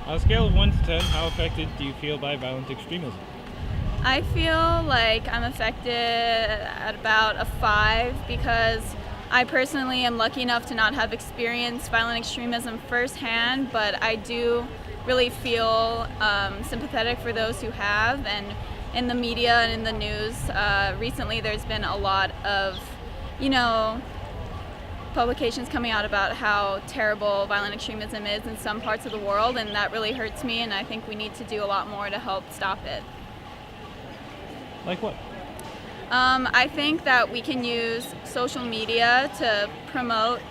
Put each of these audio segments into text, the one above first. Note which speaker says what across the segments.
Speaker 1: On a scale of 1 to 10, how affected do you feel by violent extremism?
Speaker 2: I feel like I'm affected at about a 5 because I personally am lucky enough to not have experienced violent extremism firsthand, but I do really feel sympathetic for those who have. And in the media and in the news, recently there's been a lot of, publications coming out about how terrible violent extremism is in some parts of the world, and that really hurts me, and I think we need to do a lot more to help stop it.
Speaker 1: Like what?
Speaker 2: I think that we can use social media to promote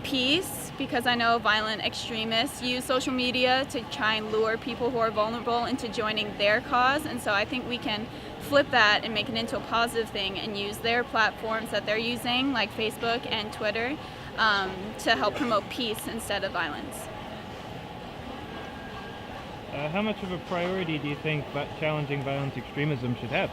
Speaker 2: peace, because I know violent extremists use social media to try and lure people who are vulnerable into joining their cause, and so I think we can flip that and make it into a positive thing and use their platforms that they're using, like Facebook and Twitter, to help promote peace instead of violence.
Speaker 1: How much of a priority do you think challenging violent extremism should have?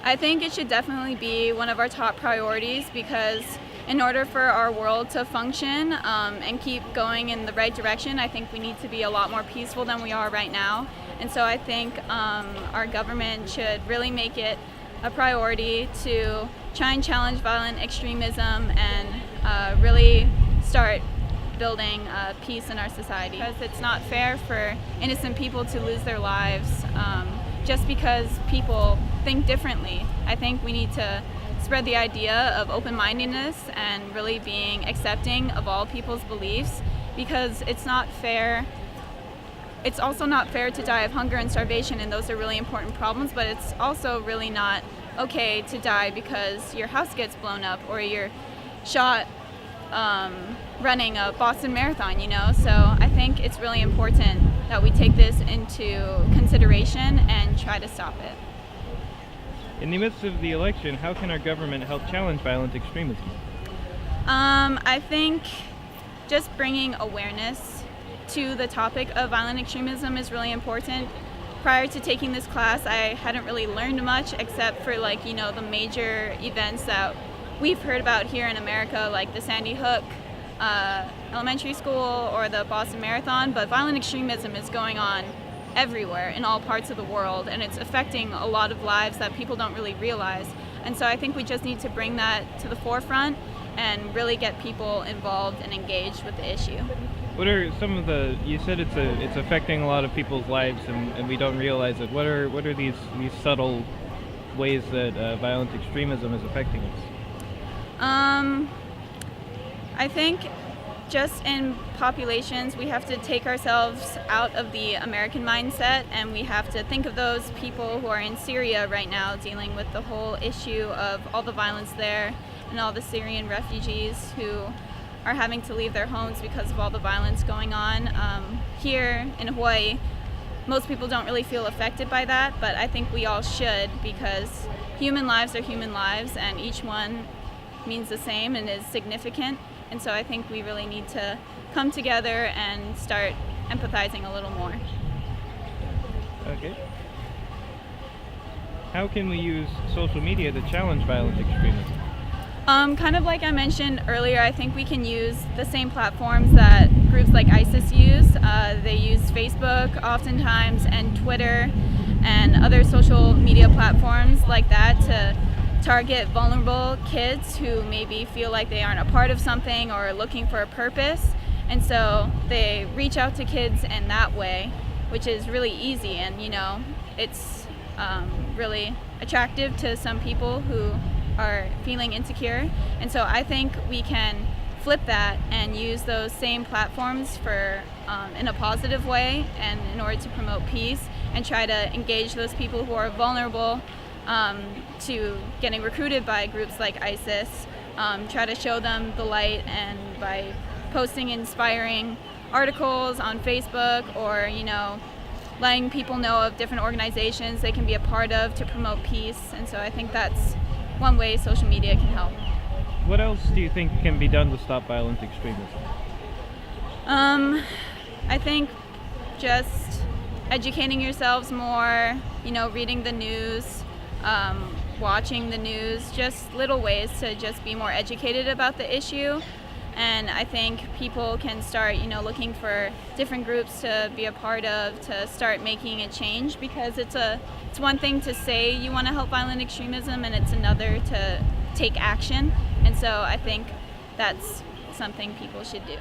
Speaker 2: I think it should definitely be one of our top priorities, because in order for our world to function and keep going in the right direction, I think we need to be a lot more peaceful than we are right now. And so I think our government should really make it a priority to try and challenge violent extremism and really start building peace in our society. Because it's not fair for innocent people to lose their lives just because people think differently. I think we need to spread the idea of open-mindedness and really being accepting of all people's beliefs, because it's not fair. It's also not fair to die of hunger and starvation, and those are really important problems, but it's also really not okay to die because your house gets blown up or you're shot running a Boston Marathon, So I think it's really important that we take this into consideration and try to stop it.
Speaker 1: In the midst of the election, how can our government help challenge violent extremism?
Speaker 2: I think just bringing awareness to the topic of violent extremism is really important. Prior to taking this class, I hadn't really learned much except for the major events that we've heard about here in America, like the Sandy Hook elementary school or the Boston Marathon, but violent extremism is going on everywhere in all parts of the world, and it's affecting a lot of lives that people don't really realize. And so I think we just need to bring that to the forefront and really get people involved and engaged with the issue.
Speaker 1: What are some of you said it's affecting a lot of people's lives and we don't realize it. What are these subtle ways that violent extremism is affecting us?
Speaker 2: I think just in populations, we have to take ourselves out of the American mindset, and we have to think of those people who are in Syria right now dealing with the whole issue of all the violence there and all the Syrian refugees who are having to leave their homes because of all the violence going on. Here in Hawaii, most people don't really feel affected by that, but I think we all should, because human lives are human lives and each one means the same and is significant. And so I think we really need to come together and start empathizing a little more.
Speaker 1: Okay. How can we use social media to challenge violent extremism?
Speaker 2: Kind of like I mentioned earlier, I think we can use the same platforms that groups like ISIS use. They use Facebook oftentimes and Twitter and other social media platforms like that to target vulnerable kids who maybe feel like they aren't a part of something or looking for a purpose. And so they reach out to kids in that way, which is really easy, and it's really attractive to some people who are feeling insecure. And so I think we can flip that and use those same platforms for in a positive way, and in order to promote peace and try to engage those people who are vulnerable to getting recruited by groups like ISIS, try to show them the light, and by posting inspiring articles on Facebook or letting people know of different organizations they can be a part of to promote peace. And so I think that's one way social media can help.
Speaker 1: What else do you think can be done to stop violent extremism?
Speaker 2: I think just educating yourselves more, reading the news, watching the news, just little ways to just be more educated about the issue. And I think people can start, looking for different groups to be a part of, to start making a change, because it's one thing to say you want to help violent extremism, and it's another to take action. And so I think that's something people should do.